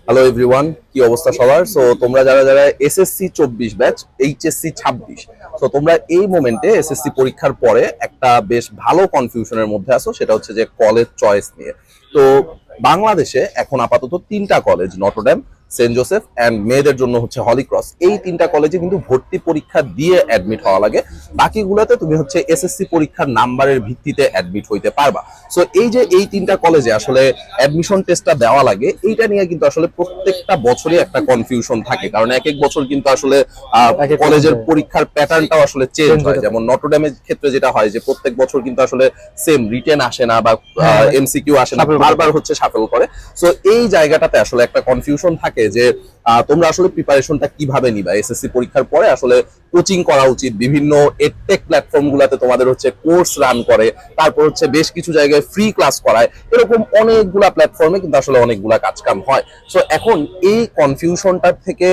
Hello everyone, কি অবস্থা সবার? সো তোমরা যারা যারা এসএসসি 24 ব্যাচ, এইচএসসি 26, সো তোমরা এই মোমেন্টে এসএসসি পরীক্ষার পরে একটা বেশ ভালো কনফিউশনের মধ্যে আছো, সেটা হচ্ছে যে কলেজ চয়েস নিয়ে। তো বাংলাদেশে এখন আপাতত তিনটা college, Notre Dame, Saint Joseph and মেয়েদের জন্য হচ্ছে হলিক্রস, এই তিনটা কলেজে কিন্তু ভর্তি পরীক্ষা দিয়ে অ্যাডমিট হওয়া লাগে। বাকিগুলোতে তুমি হচ্ছে এসএসসি পরীক্ষার নাম্বারের ভিত্তিতে অ্যাডমিট হইতে পারবা। সো এই যে এই তিনটা কলেজে আসলে অ্যাডমিশন টেস্টটা দেওয়া লাগে, এইটা নিয়ে কিন্তু আসলে প্রত্যেকটা বছরই একটা কনফিউশন থাকে, কারণ এক এক বছর কিন্তু আসলে কলেজের পরীক্ষার প্যাটার্নটাও আসলে চেঞ্জ হয়। যেমন নটরডেমের ক্ষেত্রে যেটা হয় যে প্রত্যেক বছর কিন্তু আসলে সেম রিটেন আসে না বা এমসিকিউ আসে না, বারবার হচ্ছে শাফেল করে। সো এই জায়গাটাতে আসলে একটা কনফিউশন থাকে যে তোমরা আসলে প্রিপারেশনটা কিভাবে নিবা। এসএসসি পরীক্ষার পরে আসলে কোচিং করা উচিত, বিভিন্ন এডটেক প্ল্যাটফর্ম গুলাতে তোমাদের হচ্ছে কোর্স রান করে, তারপর হচ্ছে বেশ কিছু জায়গায় ফ্রি ক্লাস করায়, এরকম অনেকগুলা প্ল্যাটফর্মে কিন্তু আসলে অনেকগুলা কাজকাম হয়। সো এখন এই কনফিউশনটার থেকে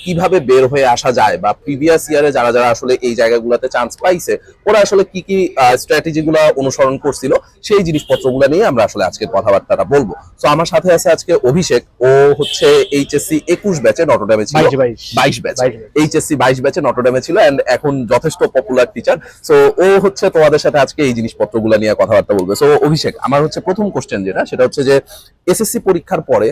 কিভাবে বের হয়ে আসা যায়, বা প্রিভিয়াস ইয়ারে যারা যারা আসলে এই জায়গাগুলোতে চান্স পাইছে ওরা আসলে কি কি স্ট্র্যাটেজি গুলা অনুসরণ করছিল, সেই জিনিসপত্রগুলো নিয়ে আমরা আসলে আজকে কথাবার্তাটা বলবো। সো আমার সাথে আছে আজকে অভিষেক, ও হচ্ছে এইচএসসি 21 ব্যাচে নটরডেমে ছিল, 22 ব্যাচ, এইচএসসি 22 ব্যাচে নটরডেমে ছিল এন্ড এখন যথেষ্ট পপুলার টিচার। সো ও হচ্ছে তোমাদের সাথে আজকে এই জিনিসপত্রগুলো নিয়ে কথাবার্তা বলবে। সো অভিষেক, আমার হচ্ছে প্রথম কোশ্চেন যেটা, সেটা হচ্ছে যে এসএসসি পরীক্ষার পরে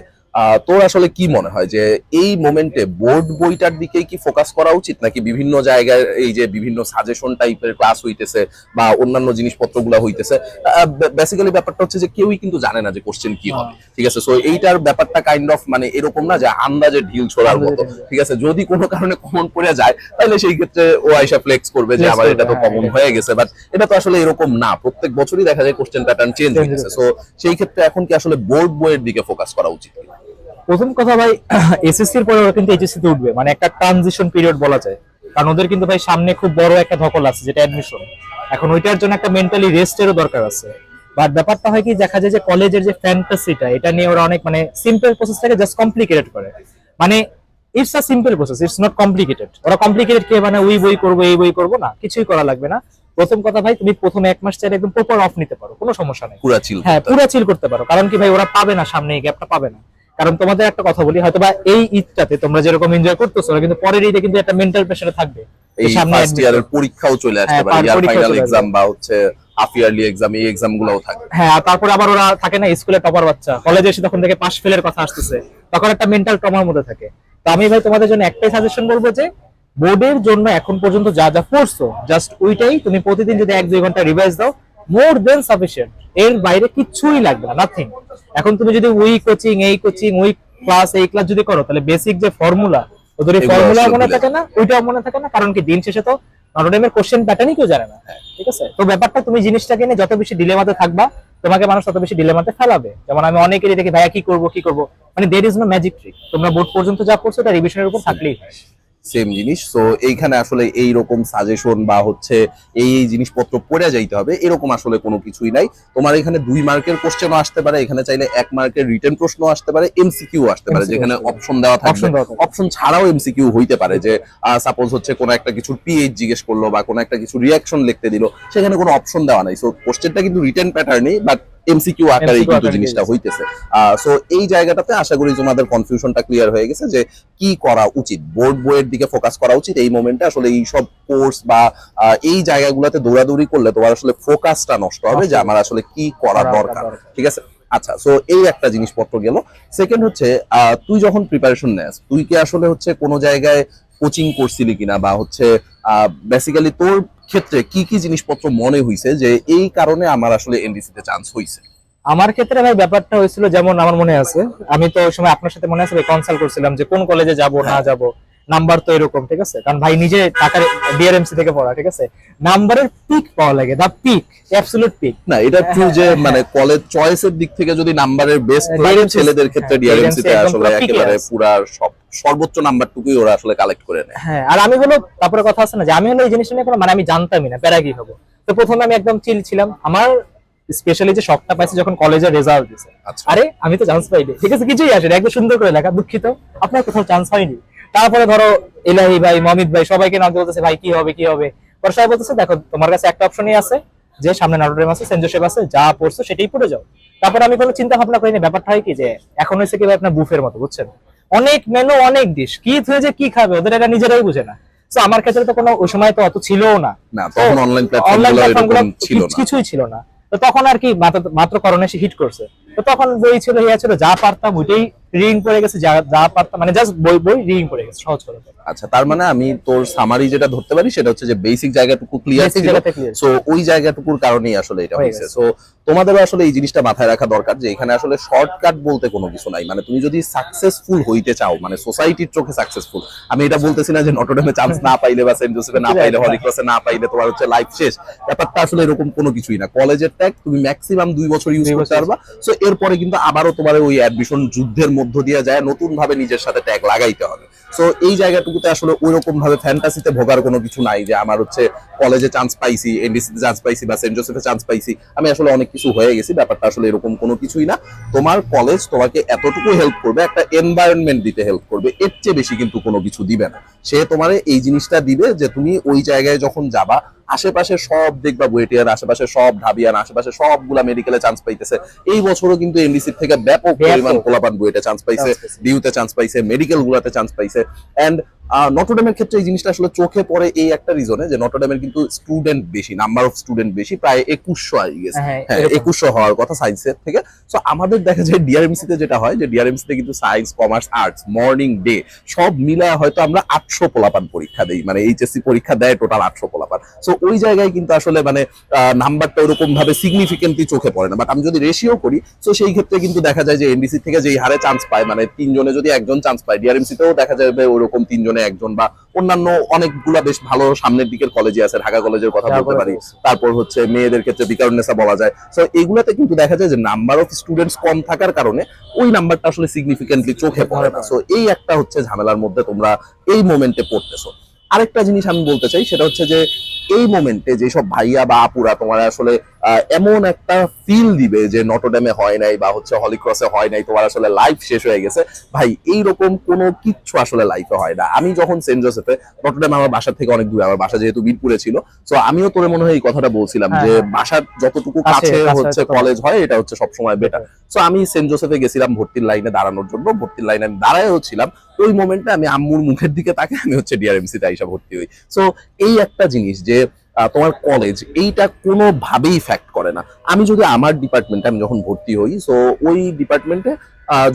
তোর আসলে কি মনে হয় যে এই মোমেন্টে বোর্ড বইটার দিকেই কি ফোকাস করা উচিত, নাকি বিভিন্ন জায়গায় এই যে বিভিন্ন সাজেশন টাইপের ক্লাস হইতেছে বা অন্যান্য জিনিসপত্রগুলো হইতেছে, বেসিক্যালি ব্যাপারটা হচ্ছে যে কেউই কিন্তু জানে না যে কোশ্চেন কি হবে, ঠিক আছে? সো এইটার ব্যাপারটা কাইন্ড অফ মানে এরকম না যে আন্দাজে ঢিল ছোড়ার মতো, ঠিক আছে? যদি কোনো কারণে কমন পড়ে যায় তাহলে সেই ক্ষেত্রে ও আইসা ফ্লেক্স করবে যে আমার এটা তো কমন হয়ে গেছে, বাট এটা তো আসলে এরকম না, প্রত্যেক বছরই দেখা যায় কোশ্চেন প্যাটার্ন চেঞ্জ হইতেছে। সো সেই ক্ষেত্রে এখন কি আসলে বোর্ড বইয়ের দিকে ফোকাস করা উচিত? প্রথম কথা ভাই, এসএসসির পরে ওরা কিন্তু এইচএসসি তে উঠবে, মানে একটা ট্রানজিশন পিরিয়ড বলা যায়। কারণ ওদের কিন্তু ভাই সামনে খুব বড় একটা ধকল আছে, যেটা অ্যাডমিশন। এখন ওইটার জন্য একটা মেন্টালি রেস্টেরও দরকার আছে। বাট ব্যাপারটা হয় কি, দেখা যায় যে কলেজের যে ফ্যান্টাসিটা, এটা নিয়ে ওরা অনেক মানে সিম্পল প্রসেসটাকে জাস্ট কমপ্লিকেটেড করে। মানে it's a simple process, it's not complicated. ওরা কমপ্লিকেটেড কে মানে ওই বই করবো এই বই করবো না, কিছুই করা লাগবে না। প্রথম কথা ভাই, তুমি প্রথম 1 মাস চাইলে একদম প্রপার অফ নিতে পারো, কোনো সমস্যা নেই। পুরা চিল, হ্যাঁ, পুরো চিল করতে পারো। কারণ কি ভাই, ওরা পাবে না সামনে, এই গ্যাপটা পাবে না। কারণ তোমাদের একটা কথা বলি, হয়তোবা এই ঈদটাতে তোমরা যেরকম এনজয় করতেছো, ওরা কিন্তু পরের ঈদে কিন্তু একটা মেন্টাল প্রেসারে থাকবে। এই ফার্স্ট ইয়ারের পরীক্ষাও চলে আসতে পারে, ইয়ার ফাইনাল এক্সাম বা হচ্ছে হাফ ইয়ারলি এক্সাম, এই এক্সাম গুলোও থাকে। হ্যাঁ, আর তারপরে আবার ওরা থাকে না স্কুলে টপার বাচ্চা, কলেজে এসে তখন থেকে পাস ফেলের কথা আসতেছে, তখন একটা মেন্টাল ট্রমার মধ্যে থাকে। তো আমি ভাই তোমাদের জন্য একটাই সাজেশন বলবো যে বোর্ডের জন্য এখন পর্যন্ত যা যা পড়ছো জাস্ট ওইটাই তুমি প্রতিদিন যদি 1-2 ঘন্টা রিভাইজ দাও, মোর দেন সাফিসিয়েন্ট। এর বাইরে কিছুই লাগবে না, নাথিং। এখন তুমি যদি ওই কোচিং এই কোচিং ওই ক্লাস এই ক্লাস যদি করো, তাহলে বেসিক যে ফর্মুলা, ওদের এই ফর্মুলা মনে থাকে না, ওইটাও মনে থাকে না। কারণ কি, দিন শেষে তো নটরডেমের কোশ্চেন প্যাটার্নই কেউ জানে না, ঠিক আছে? তো ব্যাপারটা, তুমি জিনিসটাকে নিয়ে যত বেশি ডিলেমাতে থাকবা, তোমাকে মানুষ তত বেশি ডিলেমাতে ফেলাবে। যেমন আমি অনেকেরই দেখি, ভাইয়া কি করবো কি করবো, মানে there is no magic trick. তোমরা বোর্ড পর্যন্ত যা পড়ছো এটা রিভিশনের উপর থাকলেই হয়। সেম জিনিস। তো এইখানে আসলে এই রকম সাজেশন বা হচ্ছে এই এই জিনিসপত্র পড়ে যাইতে হবে এরকম আসলে কোনো কিছুই নাই। তোমার এখানে 2 মার্কের কোশ্চেনও আসতে পারে, এখানে চাইলে 1 মার্কের রিটেন প্রশ্ন আসতে পারে, এমসিকিউ আসতে পারে, যেখানে অপশন দেওয়া থাকবে, অপশন ছাড়াও এমসিকিউ হইতে পারে। যে সাপোজ হচ্ছে কোনো একটা কিছুর পিএইচ জিজ্ঞেস করলো বা কোনো একটা কিছু রিয়াকশন লিখতে দিল, সেখানে কোনো অপশন দেওয়া নাই। সো কোশ্চেনটা কিন্তু রিটেন প্যাটার্নই, বাট এমসিকিউ আকারেই কিন্তু জিনিসটা হইতেছে। সো এই জায়গাটাতে আশা করি তোমাদের কনফিউশনটা ক্লিয়ার হয়ে গেছে যে কি করা উচিত, বোর্ড বইয়ের দিকে ফোকাস করা উচিত এই মোমেন্টে। আসলে এই সব কোর্স বা এই জায়গাগুলোতে দৌড়াদৌড়ি করলে তোমার আসলে ফোকাসটা নষ্ট হবে, যে আমার আসলে কি করা দরকার, ঠিক আছে? আচ্ছা, সো এই একটা জিনিসপত্র গেল। সেকেন্ড হচ্ছে, তুই যখন প্রিপারেশন নেস, তুই কি আসলে হচ্ছে কোনো জায়গায় কোচিং করছিলি কিনা, বা হচ্ছে বেসিক্যালি তোর ক্ষেত্রে কি কি জিনিসপত্র মনে হইছে যে এই কারণে আমার আসলে এনডিসি তে চান্স হইছে? আমার ক্ষেত্রে ভাই ব্যাপারটা হয়েছিল, যেমন আমার মনে আছে, আমি তো ওই সময় আপনার সাথে মনে আছে কনসাল্ট করছিলাম যে কোন কলেজে যাব না যাব। নাম্বার তো এরকম, ঠিক আছে? কারণ ভাই নিজে ঢাকার ডিআরএমসি থেকে পড়া, ঠিক আছে? নাম্বারের পিক পাওয়া লাগে, দা পিক, অ্যাবসলিউট পিক। না, এটা ট্রু যে মানে কলেজ চয়েসের দিক থেকে যদি নাম্বারের বেস্ট লাগে ছেলেদের ক্ষেত্রে ডিআরএমসি তে আসলে একেবারে পুরা সব সর্বোচ্চ নাম্বারটুকুই ওরা আসলে কালেক্ট করে নেয়। হ্যাঁ, আর আমি হলো, তারপরে কথা আছে না যে আমি হলো এই জিনিসটা নিয়ে কোনো মানে আমি জানতামই না প্যারা কি হবো। তো প্রথমে আমি একদম চিল ছিলাম। আমার স্পেশালি যে শখটা পাইছি যখন কলেজের রেজাল্ট দিছে, আরে আমি তো চান্স পাইনি, ঠিক আছে, কিছুই আসেনি, একদম সুন্দর করে লেখা, দুঃখিত আপনার কোথাও চান্স হয়নি। তারপরে ধরো এলাহি ভাই, মমিত ভাই, সবাইকে নাম বলতেছে ভাই কি হবে কি হবে। পরে সবাই বলতেছে দেখো তোমার কাছে একটা অপশনই আছে, যে সামনে নটরডেম আছে, সেন্ট জোসেফ আছে, যা পড়ছো সেটাই পড়ে যাও। তারপর আমি কোনো চিন্তা ভাবনা করিনি। ব্যাপারটা হয় কি যে এখন হয়েছে কি আপনার বুফের মতো, বুঝছেন, অনেক মেনু, অনেক ডিশ, কি হয়ে যে কি খাবে ওদের এটা নিজেরাই বুঝে না। তো আমার ক্ষেত্রে তো কোনো ওই সময় তো অত ছিলও না, না তখন অনলাইন প্ল্যাটফর্মগুলো প্ল্যাটফর্ম ছিল না, কিছুই ছিল না। তো তখন আর কি মাত্র করোনা এসে হিট করছে। তো তখন বই ছিল, ইয়া ছিল, যা পারতাম ওইটাই রিডিং পড়ে গেছে, যা যা পারতাম মানে জাস্ট বই বই রিডিং পড়ে গেছে, সহজ করে। আচ্ছা তার মানে আমি তোর সামারি যেটা ধরতে পারি সেটা হচ্ছে যে বেসিক জায়গাটুকু ক্লিয়ার ছিল, সো ওই জায়গাটুকুর কারণেই আসলে এটা হয়েছে। সো তোমাদেরও আসলে এই জিনিসটা মাথায় রাখা দরকার যে এখানে আসলে শর্টকাট বলতে কোনো কিছু নাই। মানে তুমি যদি সাকসেসফুল হইতে চাও, মানে সোসাইটির চোখে সাকসেসফুল, আমি এটা বলতেছি না যে নটরডেমে চান্স না পাইলে বা সেন্ট জোসেফে না পাইলে, হলি ক্রসে না পাইলে তোমার হচ্ছে লাইফ শেষ, ব্যাপারটা আসলে এরকম কোনো কিছুই না। কলেজের ট্যাগ তুমি ম্যাক্সিমাম 2 বছর ইউজ করতে পারবা। সো এরপরে কিন্তু আবারও তোমার ওই অ্যাডমিশন যুদ্ধের মধ্য দিয়ে যায় নতুন ভাবে নিজের সাথে ট্যাগ লাগাইতে হবে। সো এই জায়গাটুকুতে আসলে ওইরকম ভাবে ফ্যান্টাসিতে ভোগার কোনো কিছু নাই যে আমার হচ্ছে কলেজে চান্স পাইছি, এনডিসিতে চান্স পাইছি বা সেন্ট জোসেফে চান্স পাইছি, আমি আসলে অনেক কিছু হয়ে গেছি। ব্যাপারটা আসলে এরকম কোনো কিছুই না। তোমার কলেজ তোমাকে এতটুকু হেল্প করবে, একটা এনভায়রনমেন্ট দিতে হেল্প করবে, এর চেয়ে বেশি কিন্তু কোনো কিছু দিবে না। সে তোমার এই জিনিসটা দিবে যে তুমি ওই জায়গায় যখন যাবা আশেপাশে সব দেখবা বুয়েটিয়ার, আশেপাশে সব ঢাবিয়ান, আশেপাশে সবগুলা মেডিকেলে চান্স পাইতেছে। এই বছরও কিন্তু এনডিসি থেকে ব্যাপক পরিমাণ পোলাপান বুয়েটে চান্স পাইছে, ডিউতে চান্স পাইছে, মেডিকেল গুলাতে চান্স পাইছে। এন্ড নটরডেমের ক্ষেত্রে এই জিনিসটা আসলে চোখে পড়ে এই একটা রিজনে যে নটরডেমের কিন্তু স্টুডেন্ট বেশি, নাম্বার অফ স্টুডেন্ট বেশি, প্রায় 2100 আই গেছে। হ্যাঁ 2100 হওয়ার কথা সায়েন্সের থেকে। সো আমাদের দেখা যায় ডিআরএমসি তে যেটা হয় যে ডিআরএমসি তে কিন্তু science, commerce, arts, morning day সব মিলায় হয়তো আমরা 800 পোলাপান পরীক্ষা দেই, মানে এইচএসসি পরীক্ষা দেয় টোটাল 800 পোলাপান। সো ওই জায়গায় কিন্তু আসলে মানে নাম্বারটা ওরকম ভাবে সিগনিফিকেন্টলি চোখে পড়ে না। বাট আমি যদি রেশিও করি সো সেই ক্ষেত্রে কিন্তু দেখা যায় যে এনডিসি থেকে যেই হারে চান্স পায়, মানে 3 জনে যদি একজন চান্স পায়, ডিআরএমসি তেও দেখা যাবে ওরকম 3 জনে একজন, বা অন্যান্য অনেকগুলা বেশ ভালো সামনের দিকের কলেজে আছে, ঢাকা কলেজের কথা বলতে পারি, তারপর হচ্ছে মেয়েদের ক্ষেত্রে বিকারুন্নেসা বলা যায়। সো এইগুলাতে কিন্তু দেখা যায় যে নাম্বার অফ স্টুডেন্টস কম থাকার কারণে ওই নাম্বারটা আসলে সিগনিফিকেন্টলি চোখে পড়ে না। সো এই একটা হচ্ছে ঝামেলার মধ্যে তোমরা এই মোমেন্টে পড়তেছো। আরেকটা জিনিস আমি বলতে চাই সেটা হচ্ছে যে এই মোমেন্টে যেসব ভাইয়া বা আপুরা তোমার আসলে এমন একটা ফিল দিবে যে নটরডেমে হয় নাই বা হচ্ছে হলি ক্রসে হয় নাই, তোমার আসলে লাইফ শেষ হয়ে গেছে, ভাই এইরকম কোনো কিচ্ছু আসলে লাইফে হয় না। আমি যখন সেন্ট জোসেফে, নটরডেম আমার বাসা থেকে অনেক দূরে, আমার বাসা যেহেতু বীরপুরে ছিল, সো আমিও তোরে মনে হয় এই কথাটা বলছিলাম যে বাসার যতটুকু কাছে হচ্ছে কলেজ হয় এটা হচ্ছে সবসময় বেটার। সো আমি সেন্ট জোসেফে গেছিলাম ভর্তির লাইনে দাঁড়ানোর জন্য, ভর্তির লাইনে আমি দাঁড়ায়ও ছিলাম। ওই মোমেন্টে আমি আম্মুর মুখের দিকে তাকে আমি হচ্ছে ডিআরএমসি তে আইসা ভর্তি হই। সো এই একটা জিনিস যে তোমার কলেজ এইটা কোনোভাবেই ফ্যাক্ট করে না। আমি যদি আমার ডিপার্টমেন্টে আমি যখন ভর্তি হই, সো ওই ডিপার্টমেন্টে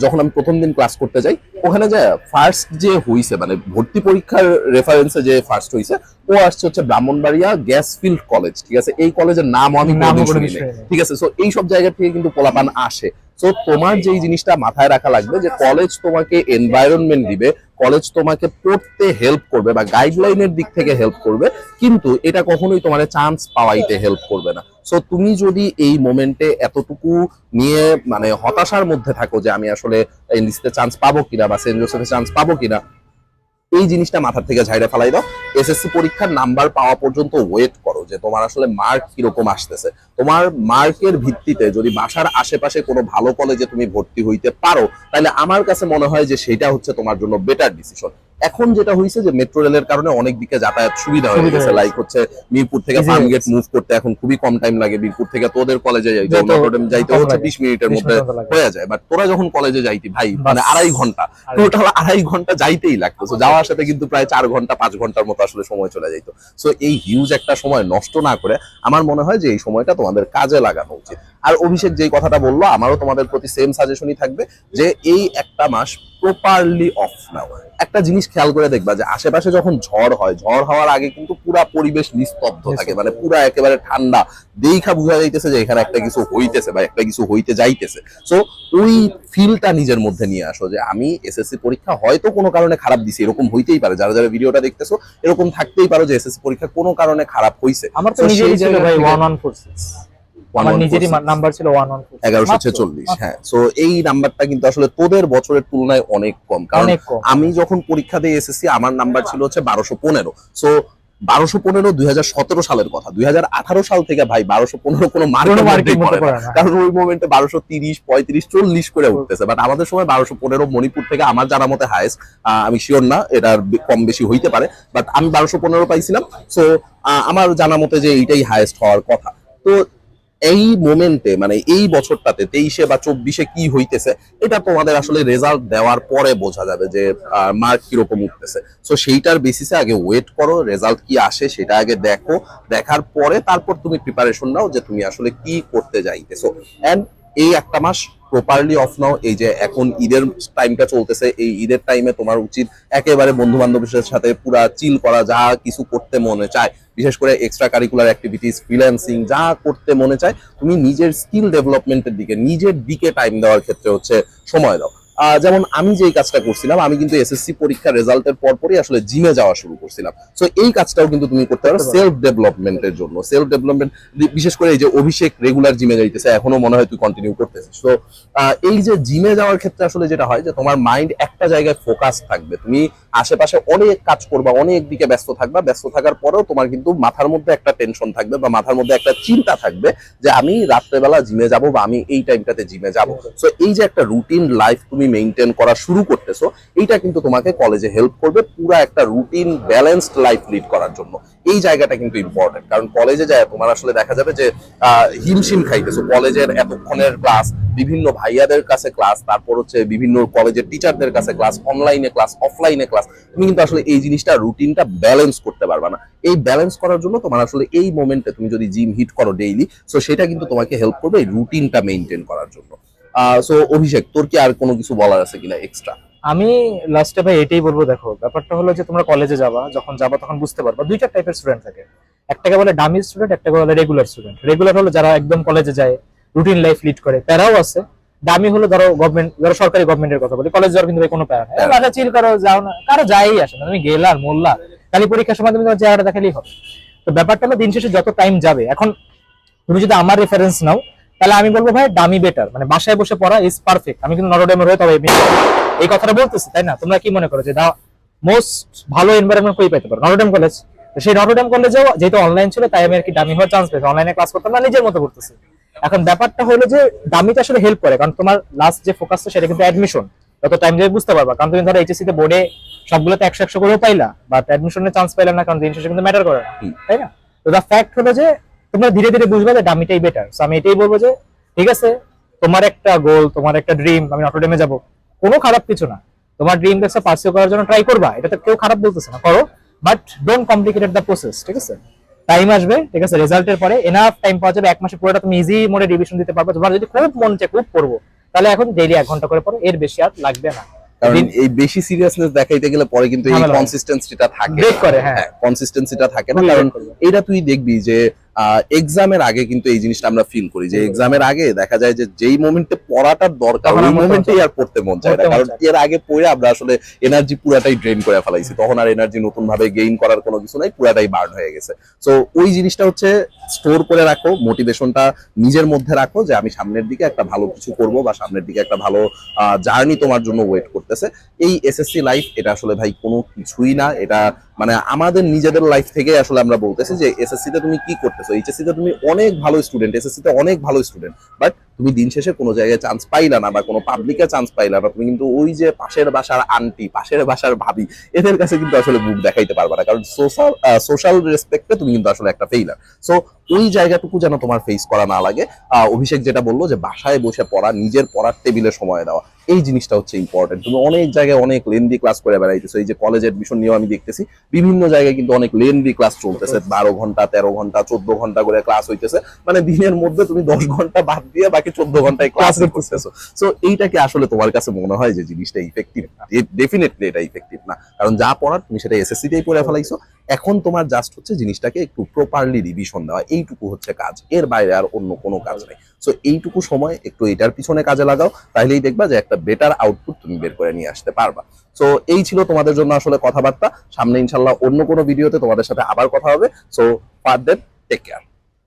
যখন আমি প্রথম দিন ক্লাস করতে যাই, ওখানে যে ফার্স্ট যে হইছে মানে ভর্তি পরীক্ষার রেফারেন্সে যে ফার্স্ট হইছে ও আসছে হচ্ছে ব্রাহ্মণবাড়িয়া গ্যাস ফিল্ড কলেজ, ঠিক আছে, এই কলেজের নাম আমি শুনি নাই, ঠিক আছে। সো এই সব জায়গা থেকে কিন্তু পোলাপান আসে। সো তোমার যেই জিনিসটা মাথায় রাখা লাগবে যে কলেজ তোমাকে এনভায়রনমেন্ট দিবে, কলেজ তোমাকে পড়তে হেল্প করবে বা গাইডলাইনের দিক থেকে হেল্প করবে, কিন্তু এটা কখনোই তোমার চান্স পাওয়াইতে হেল্প করবে না। সো তুমি যদি এই মোমেন্টে এতটুকু নিয়ে মানে হতাশার মধ্যে থাকো যে আমি আসলে এনডিসিতে চান্স পাবো কিনা বা সেন্ট জোসেফে চান্স পাবো কিনা, এই জিনিসটা মাথা থেকে ঝাইড়া ফেলাই দাও। এসএসসি পরীক্ষার নাম্বার পাওয়া পর্যন্ত ওয়েট করো যে তোমার আসলে মার্ক কিরকম আসতেছে। তোমার মার্কের ভিত্তিতে যদি বাসার আশেপাশে কোনো ভালো কলেজে তুমি ভর্তি হইতে পারো, তাহলে আমার কাছে মনে হয় যে সেটা হচ্ছে তোমার জন্য বেটার ডিসিশন। এখন যেটা হয়েছে যে মেট্রো রেলের কারণে অনেক দিকে যাতায়াত সুবিধা হয়ে গেছে, লাইক হচ্ছে মিরপুর থেকে ফার্মগেট মুভ করতে এখন খুবই কম টাইম লাগে, মিরপুর থেকে তোদের কলেজে নটরডেম যাইতে হচ্ছে 20 মিনিটের মধ্যে হয়ে যায়। বাট তোরা যখন কলেজে যাইতি ভাই মানে 2.5 ঘন্টা, টোটাল 2.5 ঘন্টা যাইতেই লাগতো। সো যাওয়ার সাথে কিন্তু প্রায় 4 ঘন্টা 5 ঘন্টার মতো আসলে সময় চলে যাইতো। সো এই হিউজ একটা সময় নষ্ট না করে আমার মনে হয় যে এই সময়টা তোমাদের কাজে লাগানো উচিত। আর অভিষেক যেই কথাটা বললো, আমারও তোমাদের প্রতি সেম সাজেশনই থাকবে যে এই একটা মাস প্রপারলি অফ নাও। একটা জিনিস খেয়াল করে দেখবা যে আশেপাশে যখন ঝড় হয়, ঝড় হওয়ার আগে কিন্তু পুরা পরিবেশ নিস্তব্ধ থাকে, মানে পুরা একেবারে ঠান্ডা, দেখা বোঝা যাইতেছে যে এখানে একটা কিছু হইতেছে বা একটা কিছু হইতে যাইতেছে। সো ওই ফিলটা নিজের মধ্যে নিয়ে আসো যে আমি এসএসসি পরীক্ষা হয়তো কোনো কারণে খারাপ দিছি, এরকম হইতেই পারে, যারা যারা ভিডিওটা দেখতেছো এরকম থাকতেই পারো যে এসএসসি পরীক্ষা কোনো কারণে খারাপ হইছে। আমার তো নিজেরই ছিল ভাই 1146, আমার নিজেরই নাম্বার ছিল 1146। হ্যাঁ, সো এই নাম্বারটা কিন্তু আসলে তোদের বছরের তুলনায় অনেক কম, কারণ আমি যখন পরীক্ষা দিয়ে এসএসসি আমার নাম্বার ছিল হচ্ছে 1215। সো 1215 2017 সালের কথা, 2018 সাল থেকে ভাই 1215 কোনো মার্কেট পড়ে না, কারণ ওই মোমেন্টে 1230 35 40 করে উঠতেছে। বাট আমাদের সময় 1215 মণিপুর থেকে আমার জানা মতে হাইয়েস্ট, আমি শিওর না, এটার কম বেশি হইতে পারে, বাট আমি 1215 পাইছিলাম। সো আমার জানা মতে যে এইটাই হাইয়েস্ট হওয়ার কথা। তো এই মোমেন্টে মানে এই বছরটাতে 23-এ বা 24-এ কি হইতেছে এটা তোমাদের আসলে রেজাল্ট দেওয়ার পরে বোঝা যাবে যে মার্ক কিরকম উঠতেছে। সো সেইটার বেসিসে আগে ওয়েট করো, রেজাল্ট কি আসে সেটা আগে দেখো, দেখার পরে তারপর তুমি প্রিপারেশন নাও যে তুমি আসলে কি করতে যাইতেছো। এন্ড এই একটা মাস প্রপারলি অফ নাও। এই যে এখন ঈদের টাইমটা চলতেছে, এই ঈদের টাইমে তোমার উচিত একেবারে বন্ধু বান্ধবের সাথে পুরা চিল করা, যা কিছু করতে মনে চায়, বিশেষ করে এক্সট্রা কারিকুলার অ্যাক্টিভিটিস, ফ্রিল্যান্সিং, যা করতে মনে চায় তুমি নিজের স্কিল ডেভেলপমেন্টের দিকে, নিজের দিকে টাইম দেওয়ার ক্ষেত্রে হচ্ছে সময় দাও। যেমন আমি যেই কাজটা করছিলাম, আমি কিন্তু এসএসসি পরীক্ষার রেজাল্টের পরপরই আসলে জিমে যাওয়া শুরু করছিলাম। সো এই কাজটাও কিন্তু তুমি করতে পারো সেলফ ডেভেলপমেন্টের জন্য। সেলফ ডেভেলপমেন্ট বিশেষ করে এই যে অভিষেক রেগুলার জিমে যাইতেছে, এখনো মনে হয় তুই কন্টিনিউ করতেছিস। তো এই যে জিমে যাওয়ার ক্ষেত্রে আসলে যেটা হয় যে তোমার মাইন্ড একটা জায়গায় ফোকাস থাকবে, তুমি আশেপাশে অনেক কাজ করবা, অনেক দিকে ব্যস্ত থাকবা, ব্যস্ত থাকার পরেও তোমার কিন্তু মাথার মধ্যে একটা টেনশন থাকবে বা মাথার মধ্যে একটা চিন্তা থাকবে যে আমি রাত্রেবেলা জিমে যাব বা আমি এই টাইমটাতে জিমে যাব। সো এই যে একটা রুটিন লাইফ তুমি মেইনটেইন করা শুরু করতেছো, এইটা কিন্তু তোমাকে কলেজে হেল্প করবে পুরো একটা রুটিন ব্যালেন্সড লাইফ লিড করার জন্য। এই জায়গাটা কিন্তু ইম্পর্টেন্ট, কারণ কলেজে যায় তোমার আসলে দেখা যাবে যে হিমশিম খাইতেছো। কলেজের এতক্ষণের ক্লাস, বিভিন্ন ভাইয়াদের কাছে ক্লাস, তারপর হচ্ছে বিভিন্ন কলেজের টিচারদের কাছে ক্লাস, অনলাইনে ক্লাস, অফলাইনে ক্লাস, তুমি কিন্তু আসলে এই জিনিসটা রুটিনটা ব্যালেন্স করতে পারবা না। এই ব্যালেন্স করার জন্য তোমার আসলে এই মোমেন্টে তুমি যদি জিম হিট করো ডেইলি, সো সেটা কিন্তু তোমাকে হেল্প করবে এই রুটিনটা মেইনটেইন করার জন্য। সো অভিষেক, তোর কি আর কোনো কিছু বলার আছে কিনা এক্সট্রা? আমি লাস্টে ভাই এটাই বলবো, দেখো ব্যাপারটা হলো যে তোমরা কলেজে যাবা, যখন যাবা তখন বুঝতে পারবা দুইটা টাইপের স্টুডেন্ট থাকে। একটাকে বলে ডামি স্টুডেন্ট, একটাকে বলে রেগুলার স্টুডেন্ট। রেগুলার হলো যারা একদম কলেজে যায়, রুটিন লাইফ লিড করে, প্যারাও আছে। ডামি হলো ধরো গভর্নমেন্ট, ধরো সরকারি গভর্নমেন্টের কথা বলি, কলেজ যাওয়ার কিন্তু ভাই কোনো প্যারা নেই, বাসা চিল করো, যাও না, কারো যাই আসে না, তুমি গেলা আর মোল্লা, খালি পরীক্ষার সময় তুমি তোমার চেহারা দেখালেই হবে। তো ব্যাপারটা হলো দিন শেষে যত টাইম যাবে, এখন তুমি যদি আমার রেফারেন্স নাও তাহলে আমি বলবো ভাই ডামি বেটার, মানে বাসায় বসে পড়া ইজ পারফেক্ট। আমি কিন্তু নটরডেমের হয়ে তবে এই কথাটা বলতেছি, তাই না? তোমরা কি মনে করো যে মোস্ট ভালো এনভায়রনমেন্ট কই পাইতে পারো? Notre Dame college. সেই নটরডেম কলেজেও যেহেতু অনলাইন ছিল তাই আমি আর কি ডামি হওয়ার চান্স পেয়েছি, অনলাইনে ক্লাস করতাম না, নিজের মতো করতেছি। এখন ব্যাপারটা হলো যে ডামিটা আসলে হেল্প করে, কারণ তোমার লাস্ট যে ফোকাসটা সেটা কিন্তু অ্যাডমিশন। যত টাইম যাবে বুঝতে পারবা, কারণ তুমি ধরো এইচএসসি তে বোর্ডে সবগুলোতে 100 করেও পাইলা, বাট অ্যাডমিশনের চান্স পাইলা না, কারণ দিন শেষে কিন্তু ম্যাটার করে না, তাই না? তো দা ফ্যাক্ট হলো যে তোমরা ধীরে ধীরে বুঝবে যে ডামিটাই বেটার। সো আমি এটাই বলবো যে ঠিক আছে, তোমার একটা গোল, তোমার একটা ড্রিম, আমি নটরডেমে যাব, কোনো খারাপ কিছু না। তোমার ড্রিম দেখছো পার্সিউ করার জন্য ট্রাই করবা, এটা তো কেউ খারাপ বলতেছে না, করো, but don't complicated the process. ঠিক আছে, টাইম আসবে, ঠিক আছে, রেজাল্টের পরে এনাফ টাইম পাওয়া যাবে, 1 মাসে পুরোটা তুমি ইজি মোডে রিভিশন দিতে পারবে। তোমার যদি খুব মন চায় খুব পড়বো, তাহলে এখন ডেইলি 1 ঘন্টা করে পড়ো, এর বেশি আর লাগবে না। কারণ এই বেশি সিরিয়াসনেস দেখাইতে গেলে পরে কিন্তু এই কনসিস্টেন্সিটা থাকে, ব্রেক করে। হ্যাঁ, কনসিস্টেন্সিটা থাকে না। কারণ এটা তুই দেখবি যে এক্সামের আগে কিন্তু এই জিনিসটা আমরা ফিল করি যে এক্সামের আগে দেখা যায় যে যেই মোমেন্টে পড়াটার দরকার ওই মোমেন্টেই আর পড়তে মন চায় না, কারণ এর আগে পড়ে আমরা আসলে এনার্জি পুরাটাই ড্রেন করে ফেলাইছি, তখন আর এনার্জি নতুন ভাবে গেইন করার কোনো কিছু নাই, পুরাটাই বার্ন হয়ে গেছে। সো ওই জিনিসটা হচ্ছে স্টোর করে রাখো, মোটিভেশনটা নিজের মধ্যে রাখো যে আমি সামনের দিকে একটা ভালো কিছু করব বা সামনের দিকে একটা ভালো জার্নি তোমার জন্য ওয়েট করতেছে। এই এসএসসি লাইফ এটা আসলে ভাই কোনো কিছুই না, এটা মানে আমাদের নিজেদের লাইফ থেকে আসলে আমরা বলতেছি যে এসএসসি তে তুমি কি করতেছো, এইচএসসি তে তুমি অনেক ভালো স্টুডেন্ট, এসএসসি তে অনেক ভালো স্টুডেন্ট, বাট তুমি দিন শেষে কোনো জায়গায় চান্স পাইলা না বা কোনো পাবলিকে চান্স পাইলা না, তুমি কিন্তু ওই যে পাশের বাসার আন্টি, পাশের বাসার ভাবি, এদের কাছে কিন্তু আসলে মুখ দেখাইতে পারবা না, কারণ সোশ্যাল রেসপেক্টে তুমি কিন্তু আসলে একটা ফেইলার। সো ওই জায়গাটুকু যেন তোমার ফেস করা না লাগে। অভিষেক যেটা বললো যে বাসায় বসে পড়া, নিজের পড়ার টেবিলে সময় দেওয়া, এই জিনিসটা হচ্ছে ইম্পর্টেন্ট। তুমি অনেক জায়গায় অনেক লেন্দি ক্লাস করে বেড়াইতেছো, এই যে কলেজ এডমিশন নিয়েও আমি দেখতেছি বিভিন্ন জায়গায় কিন্তু অনেক লেন্দি ক্লাস চলতেছে, 12 ঘন্টা 13 ঘন্টা 14 ঘন্টা করে ক্লাস হইতেছে, মানে দিনের মধ্যে তুমি 10 ঘন্টা বাদ দিয়ে বাকি 14 ঘন্টায় ক্লাস করতেছো। সো এইটাকে আসলে তোমার কাছে মনে হয় যে জিনিসটা ইফেক্টিভ? ডেফিনেটলি এটা ইফেক্টিভ না, কারণ যা পড়ার তুমি সেটা এসএসসি তেই পড়ে ফেলাইছো। এখন তোমার জাস্ট হচ্ছে জিনিসটাকে একটু প্রপারলি রিভিশন দেওয়া, এইটুকু হচ্ছে কাজ, এর বাইরে আর অন্য কোনো কাজ নেই। সো এইটুকু সময় একটু এটার পিছনে কাজে লাগাও, তাহলেই দেখবা যে একটা বেটার আউটপুট তুমি বের করে নিয়ে আসতে পারবা। সো এই ছিল তোমাদের জন্য আসলে কথাবার্তা। সামনে ইনশাল্লাহ অন্য কোনো ভিডিওতে তোমাদের সাথে আবার কথা হবে। So further take care.